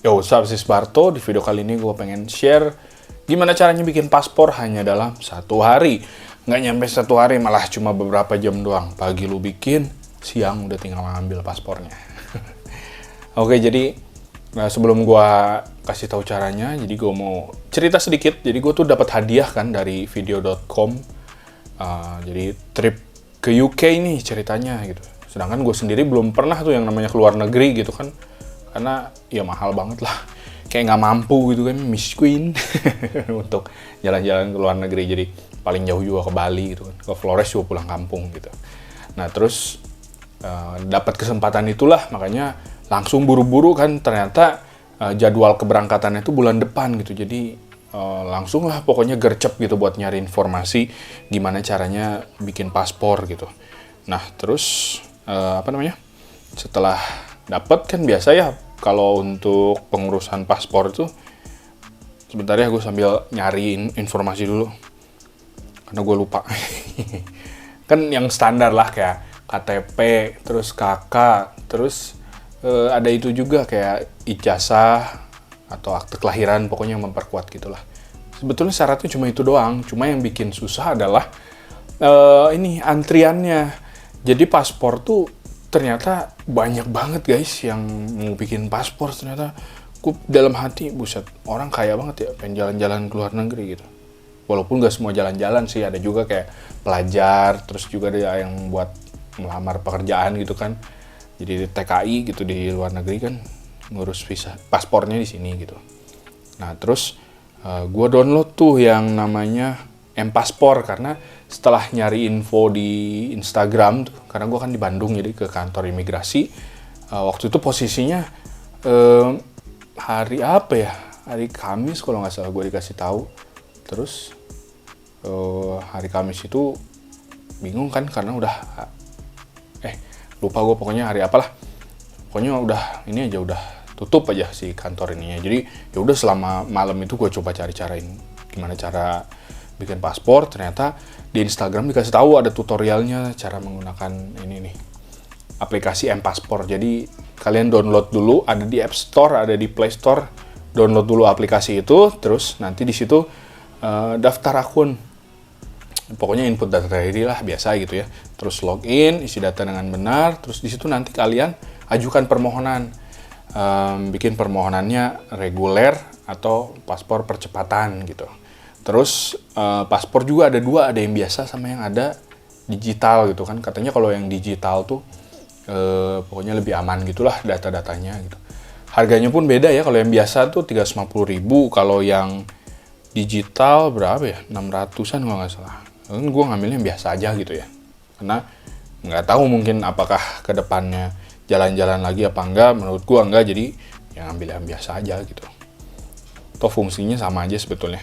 Yo, what's up, sis Barto. Di video kali ini gue pengen share gimana caranya bikin paspor hanya dalam 1 hari. Nggak nyampe 1 hari, malah cuma beberapa jam doang. Pagi lu bikin, siang udah tinggal ngambil paspornya. Oke, jadi sebelum gue kasih tahu caranya, jadi gue mau cerita sedikit. Jadi gue tuh dapat hadiah kan dari video.com. Jadi trip ke UK nih ceritanya gitu. Sedangkan gue sendiri belum pernah tuh yang namanya keluar negeri gitu kan. Karena ya mahal banget lah, kayak nggak mampu gitu kan, Miss Queen untuk jalan-jalan ke luar negeri. Jadi paling jauh juga ke Bali gitu kan, ke Flores juga pulang kampung gitu. Nah terus dapat kesempatan itulah, makanya langsung buru-buru kan, ternyata jadwal keberangkatannya itu bulan depan gitu. Jadi langsung lah pokoknya gercep gitu buat nyari informasi gimana caranya bikin paspor gitu. Nah terus setelah dapat kan biasa ya, kalau untuk pengurusan paspor itu sebentar ya, gue sambil nyariin informasi dulu karena gue lupa. Kan yang standar lah kayak KTP, terus KK, terus ada itu juga kayak ijazah atau akte kelahiran, pokoknya yang memperkuat gitulah. Sebetulnya syaratnya cuma itu doang, cuma yang bikin susah adalah ini antriannya. Jadi paspor tuh ternyata banyak banget guys yang mau bikin paspor. Ternyata gue dalam hati, buset, orang kaya banget ya pengen jalan-jalan ke luar negeri gitu. Walaupun gak semua jalan-jalan sih, ada juga kayak pelajar, terus juga ada yang buat melamar pekerjaan gitu kan. Jadi TKI gitu di luar negeri kan, ngurus visa paspornya di sini gitu. Nah terus gue download tuh yang namanya M-Paspor, karena setelah nyari info di Instagram tuh, karena gue kan di Bandung, jadi ke kantor imigrasi. Waktu itu posisinya hari apa ya? Hari Kamis kalau nggak salah gue dikasih tahu. Terus hari Kamis itu bingung kan, karena udah lupa gue pokoknya hari apalah. Pokoknya udah ini aja, udah tutup aja si kantor ininya. Jadi ya udah, selama malam itu gue coba cari-carain gimana cara bikin paspor. Ternyata di Instagram dikasih tahu ada tutorialnya cara menggunakan ini nih, aplikasi M-Paspor. Jadi kalian download dulu, ada di App Store, ada di Play Store. Download dulu aplikasi itu, terus nanti di situ daftar akun. Pokoknya input data ID lah biasa gitu ya. Terus login, isi data dengan benar. Terus di situ nanti kalian ajukan permohonan. Bikin permohonannya reguler atau paspor percepatan gitu. Terus paspor juga ada dua, ada yang biasa sama yang ada digital gitu kan. Katanya kalau yang digital tuh pokoknya lebih aman gitulah data-datanya gitu. Harganya pun beda ya, kalau yang biasa tuh 350.000, kalau yang digital berapa ya, 600-an kalau nggak salah. Gue ngambilnya yang biasa aja gitu ya, karena nggak tahu mungkin apakah kedepannya jalan-jalan lagi apa enggak. Menurut gue enggak, jadi ya ngambil yang biasa aja gitu. Toh fungsinya sama aja sebetulnya.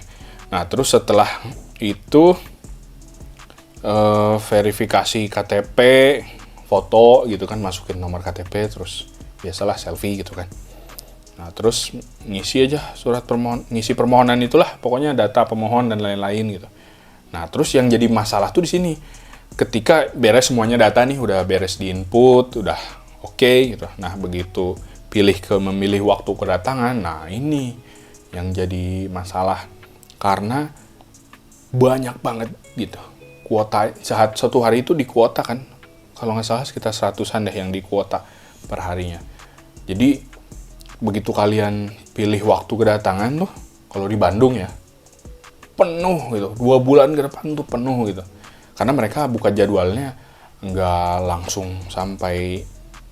Nah terus setelah itu verifikasi KTP, foto gitu kan, masukin nomor KTP, terus biasalah selfie gitu kan. Nah terus ngisi aja surat permohonan, ngisi permohonan itulah, pokoknya data pemohon dan lain-lain gitu. Nah terus yang jadi masalah tuh di sini, ketika beres semuanya data nih, udah beres di input, udah oke gitu. Nah begitu pilih ke memilih waktu kedatangan, nah ini yang jadi masalah. Karena banyak banget gitu kuota, satu hari itu di kuota kan, kalau nggak salah sekitar 100-an deh yang di kuota per harinya. Jadi begitu kalian pilih waktu kedatangan tuh, kalau di Bandung ya penuh gitu, 2 bulan ke depan tuh penuh gitu. Karena mereka buka jadwalnya nggak langsung sampai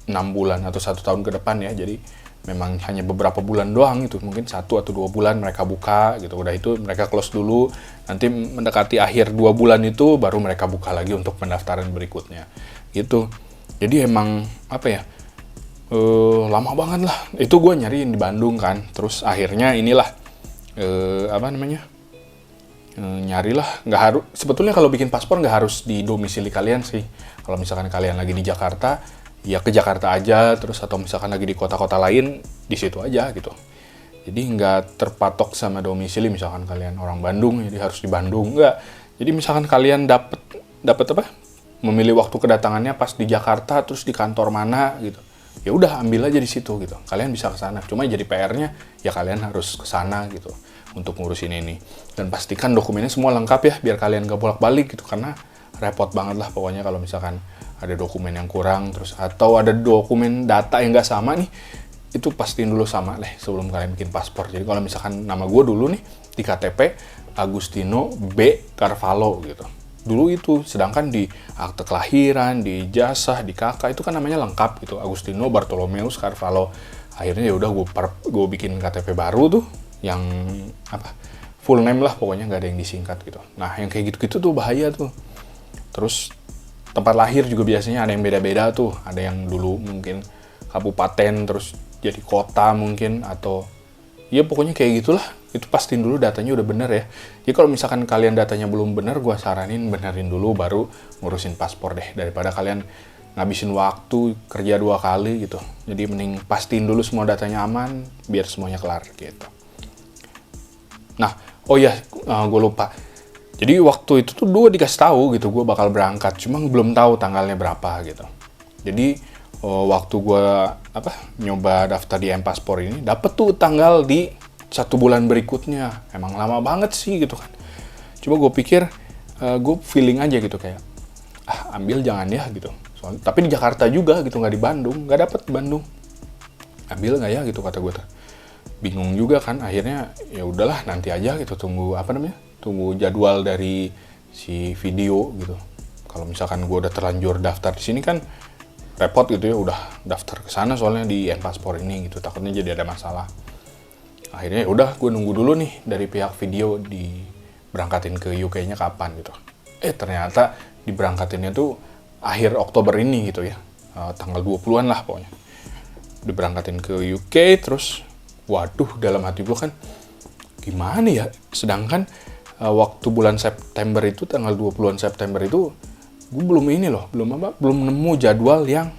6 bulan atau 1 tahun ke depan ya. Jadi memang hanya beberapa bulan doang gitu, mungkin 1 atau 2 bulan mereka buka gitu. Udah itu mereka close dulu, nanti mendekati akhir 2 bulan itu baru mereka buka lagi untuk pendaftaran berikutnya gitu. Jadi emang apa ya, lama banget lah. Itu gue nyariin di Bandung kan, terus akhirnya inilah nyarilah. Nggak harus sebetulnya, kalau bikin paspor nggak harus di domisili kalian sih. Kalau misalkan kalian lagi di Jakarta, ya ke Jakarta aja, terus atau misalkan lagi di kota-kota lain, di situ aja gitu. Jadi nggak terpatok sama domisili. Misalkan kalian orang Bandung, jadi harus di Bandung, nggak. Jadi misalkan kalian dapat memilih waktu kedatangannya pas di Jakarta, terus di kantor mana gitu, ya udah ambil aja di situ gitu. Kalian bisa ke sana. Cuma jadi PR-nya ya kalian harus ke sana gitu untuk ngurusin ini. Dan pastikan dokumennya semua lengkap ya biar kalian gak bolak-balik gitu, karena repot banget lah pokoknya kalau misalkan ada dokumen yang kurang terus atau ada dokumen data yang gak sama nih, itu pastiin dulu sama deh sebelum kalian bikin paspor. Jadi kalau misalkan nama gue dulu nih di KTP Agustino B. Carvalho gitu. Dulu itu, sedangkan di akte kelahiran, di ijazah, di KK itu kan namanya lengkap gitu, Agustino Bartolomeus Carvalho. Akhirnya ya udah gue bikin KTP baru tuh yang full name lah pokoknya, nggak ada yang disingkat gitu. Nah yang kayak gitu-gitu tuh bahaya tuh. Terus tempat lahir juga biasanya ada yang beda-beda tuh, ada yang dulu mungkin kabupaten terus jadi kota mungkin, atau ya pokoknya kayak gitulah. Itu pastiin dulu datanya udah bener ya. Jadi kalau misalkan kalian datanya belum bener, gue saranin benerin dulu baru ngurusin paspor deh, daripada kalian ngabisin waktu kerja 2 kali gitu. Jadi mending pastiin dulu semua datanya aman biar semuanya kelar gitu. Nah, oh ya, gue lupa. Jadi waktu itu tuh gue dikasih tahu gitu gue bakal berangkat, cuma belum tahu tanggalnya berapa gitu. Jadi waktu gue nyoba daftar di M-Paspor ini, dapet tuh tanggal di 1 bulan berikutnya. Emang lama banget sih gitu kan. Cuma gue pikir, gue feeling aja gitu kayak, ambil jangan ya gitu. Soalnya, tapi di Jakarta juga gitu, nggak di Bandung, nggak dapet di Bandung. Ambil nggak ya gitu kata gue tuh. Bingung juga kan, akhirnya ya udahlah nanti aja gitu, tunggu jadwal dari si video gitu. Kalau misalkan gue udah terlanjur daftar di sini kan repot gitu ya, udah daftar ke sana soalnya di M-Paspor ini gitu, takutnya jadi ada masalah. Akhirnya ya udah gue nunggu dulu nih dari pihak video diberangkatin ke UK-nya kapan gitu. Ternyata diberangkatinnya tuh akhir Oktober ini gitu ya, tanggal 20-an lah pokoknya. Diberangkatin ke UK, terus waduh dalam hati gue kan gimana ya, sedangkan waktu bulan September itu, tanggal 20-an September itu gue belum nemu jadwal yang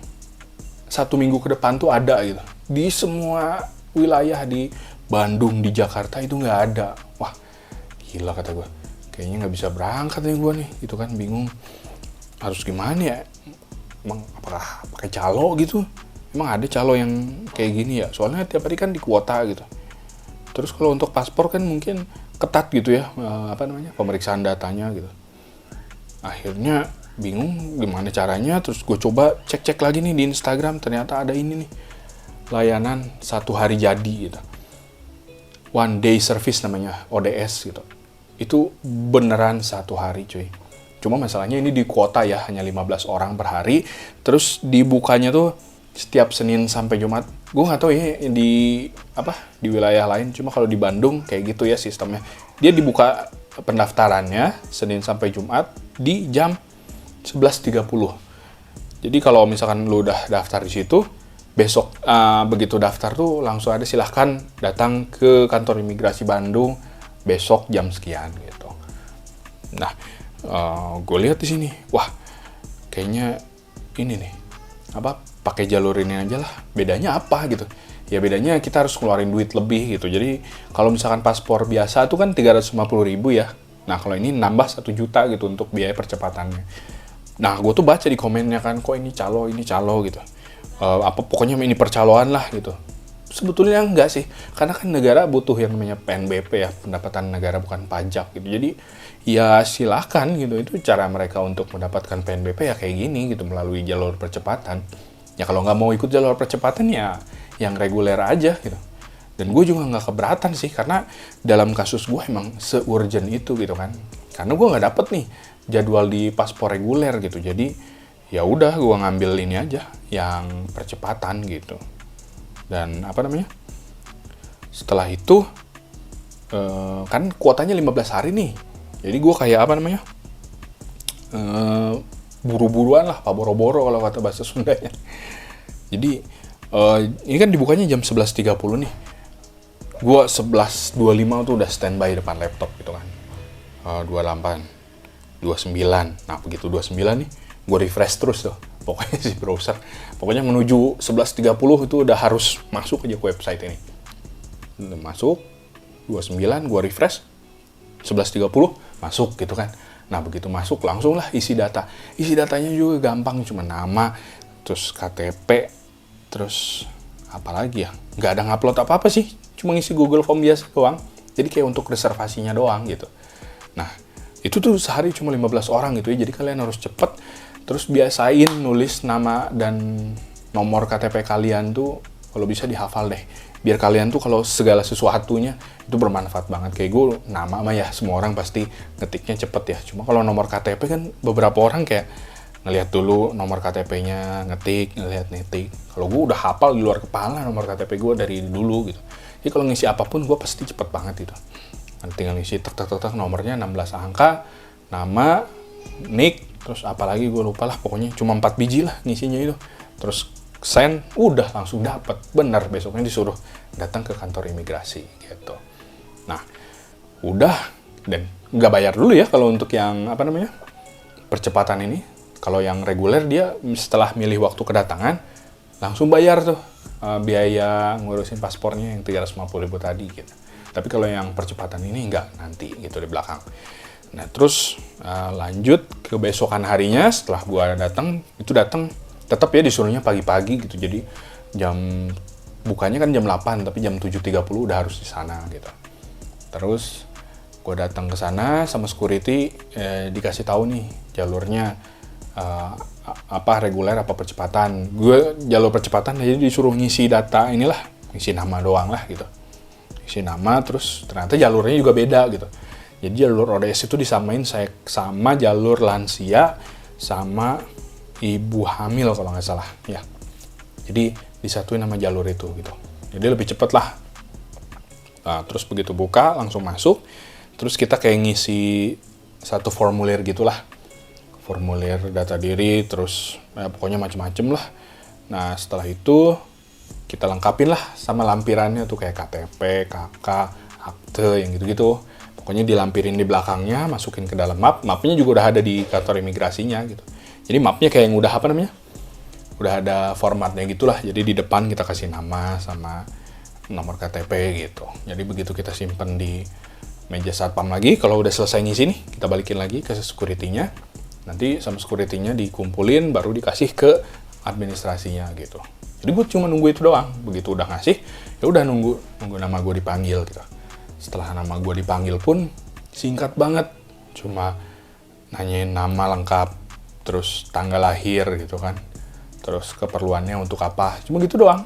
1 minggu ke depan tuh ada gitu. Di semua wilayah di Bandung, di Jakarta itu nggak ada. Wah gila kata gue, kayaknya nggak bisa berangkat nih gue nih gitu kan, bingung harus gimana ya. Emang apakah pakai calo gitu? Emang ada calo yang kayak gini ya? Soalnya tiap hari kan di kuota gitu. Terus kalau untuk paspor kan mungkin ketat gitu ya, pemeriksaan datanya gitu. Akhirnya bingung gimana caranya, terus gue coba cek-cek lagi nih di Instagram, ternyata ada ini nih, layanan 1 hari jadi gitu. One day service namanya, ODS gitu. Itu beneran 1 hari cuy. Cuma masalahnya ini di kuota ya, hanya 15 orang per hari. Terus dibukanya tuh setiap Senin sampai Jumat. Gue nggak tahu ya di wilayah lain. Cuma kalau di Bandung kayak gitu ya sistemnya. Dia dibuka pendaftarannya Senin sampai Jumat di jam 11.30. Jadi kalau misalkan lu udah daftar di situ, besok begitu daftar tuh langsung ada silahkan datang ke kantor imigrasi Bandung besok jam sekian gitu. Nah, gue lihat di sini, wah kayaknya ini nih pakai jalur ini aja lah. Bedanya apa gitu? Ya bedanya kita harus keluarin duit lebih gitu. Jadi kalau misalkan paspor biasa tuh kan 350.000 ya. Nah kalau ini nambah 1 juta gitu untuk biaya percepatannya. Nah gue tuh baca di komennya kan, kok ini calo gitu. Pokoknya ini percaloan lah gitu. Sebetulnya enggak sih, karena kan negara butuh yang namanya PNBP ya, pendapatan negara bukan pajak gitu. Jadi ya silakan gitu, itu cara mereka untuk mendapatkan PNBP ya kayak gini gitu, melalui jalur percepatan. Ya kalau nggak mau ikut jalur percepatan ya yang reguler aja gitu. Dan gue juga nggak keberatan sih, karena dalam kasus gue emang se-urgent itu gitu kan. Karena gue nggak dapet nih jadwal di paspor reguler gitu, jadi ya udah gue ngambil ini aja yang percepatan gitu. Dan setelah itu kan kuotanya 15 hari nih, jadi gue kayak buru-buruan lah, pak boro-boro kalau kata bahasa Sundanya. Jadi ini kan dibukanya jam 11.30 nih, gue 11.25 tuh udah standby depan laptop gitu kan. 28, 29, nah begitu 29 nih gue refresh terus tuh pokoknya si browser, pokoknya menuju 11.30 itu udah harus masuk aja ke website ini. Udah masuk 29, gue refresh 11.30 masuk gitu kan. Nah begitu masuk langsung lah isi datanya juga gampang, cuma nama, terus KTP, Terus apalagi ya, nggak ada ngupload apa-apa sih, cuma ngisi Google Form biasa doang. Jadi kayak untuk reservasinya doang gitu. Nah, itu tuh sehari cuma 15 orang gitu ya, jadi kalian harus cepet. Terus biasain nulis nama dan nomor KTP kalian tuh kalau bisa dihafal deh. Biar kalian tuh kalau segala sesuatunya itu bermanfaat banget. Kayak gue nama mah ya semua orang pasti ngetiknya cepet ya. Cuma kalau nomor KTP kan beberapa orang kayak ngelihat dulu nomor KTP-nya, ngelihat ngetik. Kalau gue udah hafal di luar kepala nomor KTP gue dari dulu gitu. Jadi kalau ngisi apapun gue pasti cepet banget gitu. Nanti tinggal ngisi tek nomornya 16 angka, nama, nick, terus apalagi gue lupa lah, pokoknya cuma 4 biji lah ngisinya itu. Terus send, udah langsung dapet. Bener, besoknya disuruh datang ke kantor imigrasi gitu. Nah, udah, dan nggak bayar dulu ya kalau untuk yang percepatan ini. Kalau yang reguler dia setelah milih waktu kedatangan langsung bayar tuh biaya ngurusin paspornya yang 350.000 tadi gitu. Tapi kalau yang percepatan ini nggak, nanti gitu di belakang. Nah terus lanjut ke besokan harinya setelah gua datang tetap ya disuruhnya pagi-pagi gitu. Jadi jam bukanya kan jam 8 tapi jam 7.30 udah harus di sana gitu. Terus gua datang ke sana sama security, dikasih tahu nih jalurnya reguler apa percepatan. Gue jalur percepatan jadi disuruh ngisi data inilah, ngisi nama doang lah gitu. Ngisi nama terus ternyata jalurnya juga beda gitu. Jadi jalur ODS itu disamain sama jalur lansia sama ibu hamil kalau nggak salah ya. Jadi disatuin nama jalur itu gitu. Jadi lebih cepet lah. Nah, terus begitu buka langsung masuk. Terus kita kayak ngisi satu formulir gitulah. Formulir data diri, terus pokoknya macem-macem lah. Nah setelah itu kita lengkapin lah sama lampirannya tuh kayak KTP, KK, akte yang gitu-gitu. Pokoknya dilampirin di belakangnya, masukin ke dalam map. Mapnya juga udah ada di kantor imigrasinya gitu. Jadi mapnya kayak yang udah udah ada formatnya gitulah. Jadi di depan kita kasih nama sama nomor KTP gitu. Jadi begitu kita simpen di meja satpam lagi, kalau udah selesai ngisi nih, kita balikin lagi ke security-nya. Nanti sama security-nya dikumpulin, baru dikasih ke administrasinya gitu. Jadi gue cuma nunggu itu doang. Begitu udah ngasih, ya udah nunggu nama gue dipanggil gitu. Setelah nama gue dipanggil pun singkat banget, cuma nanyain nama lengkap, terus tanggal lahir gitu kan, terus keperluannya untuk apa, cuma gitu doang.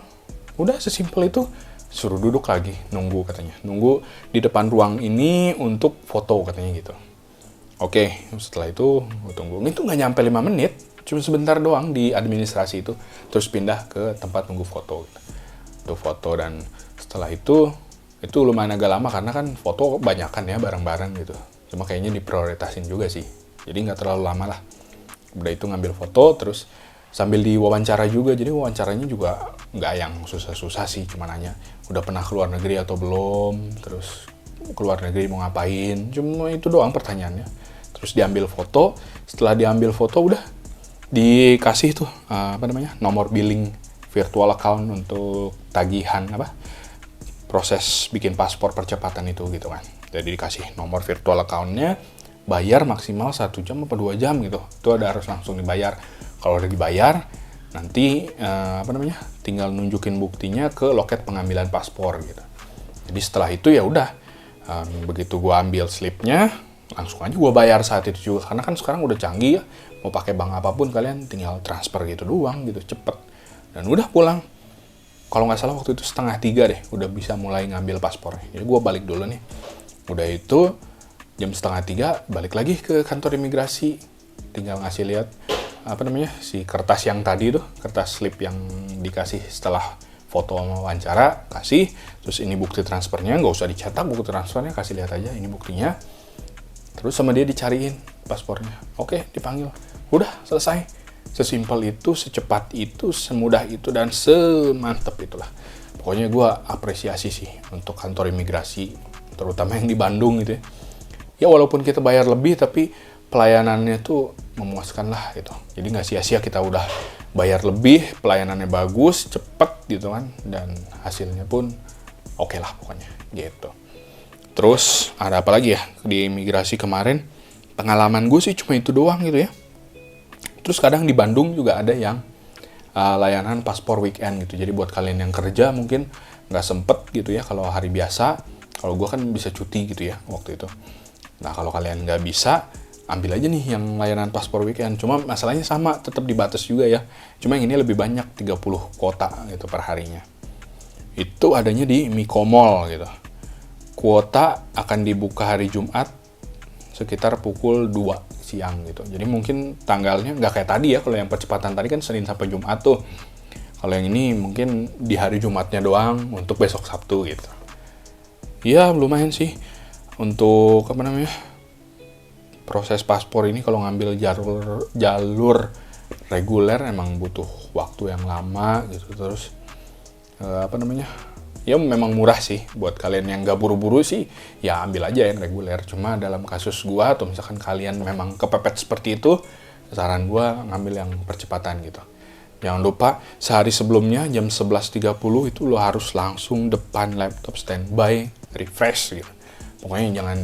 Udah sesimpel itu. Suruh duduk lagi, nunggu katanya. Nunggu di depan ruang ini untuk foto katanya gitu. Oke, setelah itu gue tunggu. Itu nggak nyampe 5 menit, cuma sebentar doang di administrasi itu. Terus pindah ke tempat nunggu foto. Itu foto dan setelah itu lumayan agak lama karena kan foto banyakan ya bareng-bareng gitu. Cuma kayaknya diprioritasin juga sih. Jadi nggak terlalu lama lah. Udah itu ngambil foto, terus sambil diwawancara juga. Jadi wawancaranya juga nggak yang susah-susah sih, cuma nanya udah pernah keluar negeri atau belum, terus keluar negeri mau ngapain, cuma itu doang pertanyaannya. Terus diambil foto, setelah diambil foto udah dikasih tuh nomor billing virtual account untuk tagihan proses bikin paspor percepatan itu gitu kan. Jadi dikasih nomor virtual account-nya, bayar maksimal 1 jam atau 2 jam gitu. Itu harus langsung dibayar. Kalau udah dibayar, nanti tinggal nunjukin buktinya ke loket pengambilan paspor gitu. Jadi setelah itu ya udah, begitu gua ambil slipnya, langsung aja gua bayar saat itu juga. Karena kan sekarang udah canggih ya, mau pakai bank apapun kalian tinggal transfer gitu doang gitu, cepet. Dan udah pulang. Kalau nggak salah waktu itu 2:30 deh, udah bisa mulai ngambil paspornya. Jadi gua balik dulu nih. Udah itu jam 2:30 balik lagi ke kantor imigrasi, tinggal ngasih lihat si kertas yang tadi tuh, kertas slip yang dikasih setelah foto sama wawancara, kasih, terus ini bukti transfernya, nggak usah dicetak bukti transfernya, kasih lihat aja ini buktinya, terus sama dia dicariin paspornya. Oke, dipanggil, udah selesai. Sesimpel itu, secepat itu, semudah itu, dan semantep itulah. Pokoknya gue apresiasi sih untuk kantor imigrasi, terutama yang di Bandung gitu ya. Ya walaupun kita bayar lebih, tapi pelayanannya tuh memuaskan lah gitu. Jadi nggak sia-sia kita udah bayar lebih, pelayanannya bagus, cepet gitu kan, dan hasilnya pun oke lah pokoknya gitu. Terus ada apa lagi ya di imigrasi kemarin? Pengalaman gue sih cuma itu doang gitu ya. Terus kadang di Bandung juga ada yang layanan paspor weekend gitu. Jadi buat kalian yang kerja mungkin nggak sempet gitu ya kalau hari biasa. Kalau gue kan bisa cuti gitu ya waktu itu. Nah kalau kalian nggak bisa, ambil aja nih yang layanan paspor weekend. Cuma masalahnya sama, tetap dibatas juga ya. Cuma yang ini lebih banyak, 30 kuota gitu per harinya. Itu adanya di Mikomol gitu. Kuota akan dibuka hari Jumat sekitar pukul 2 siang gitu. Jadi mungkin tanggalnya nggak kayak tadi ya. Kalau yang percepatan tadi kan Senin sampai Jumat tuh. Kalau yang ini mungkin di hari Jumatnya doang untuk besok Sabtu gitu. Ya lumayan sih untuk proses paspor ini. Kalau ngambil jalur reguler emang butuh waktu yang lama gitu. Terus ya memang murah sih. Buat kalian yang nggak buru-buru sih ya ambil aja yang reguler. Cuma dalam kasus gua atau misalkan kalian memang kepepet seperti itu, saran gua ngambil yang percepatan gitu. Jangan lupa sehari sebelumnya jam 11.30 itu lo harus langsung depan laptop standby, refresh gitu. Pokoknya jangan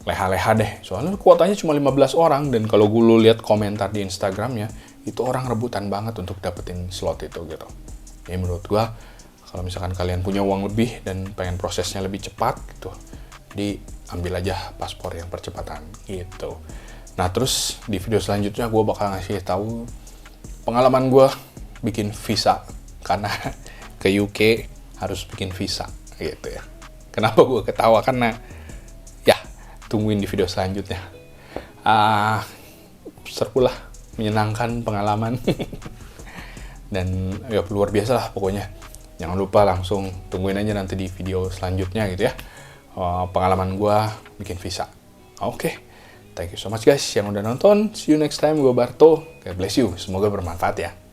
leha-leha deh. Soalnya kuotanya cuma 15 orang dan kalau gue lihat komentar di Instagramnya, itu orang rebutan banget untuk dapetin slot itu gitu. Ya menurut gue kalau misalkan kalian punya uang lebih dan pengen prosesnya lebih cepat gitu, diambil aja paspor yang percepatan gitu. Nah terus di video selanjutnya gue bakal ngasih tahu pengalaman gue bikin visa, karena ke UK harus bikin visa gitu ya. Kenapa gue ketawa? Karena ya tungguin di video selanjutnya. Seru lah, menyenangkan pengalaman dan ya luar biasa lah pokoknya. Jangan lupa langsung tungguin aja nanti di video selanjutnya gitu ya, pengalaman gue bikin visa. Oke. Thank you so much guys yang udah nonton. See you next time. Gue Barto. God bless you. Semoga bermanfaat ya.